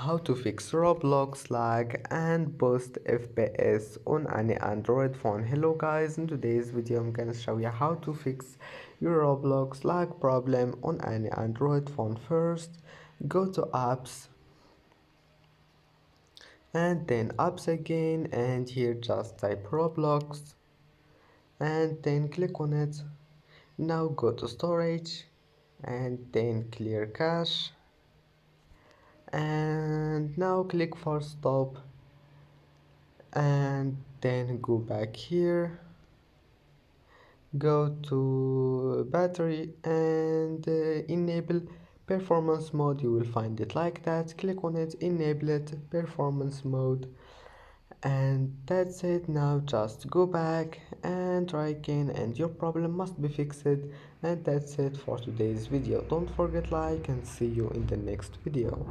how to fix Roblox lag and boost FPS on any Android phone. Hello guys, in today's video I'm gonna show you how to fix your Roblox lag problem on any Android phone. First, go to apps and then apps again, and here just type Roblox and then click on it. Now go to storage and then clear cache, and now click for stop and then go back here, go to battery and enable performance mode. You will find it like that. Click on it, enable it, performance mode, and that's it. Now just go back and try again and your problem must be fixed. And that's it for today's video. Don't forget like and see you in the next video.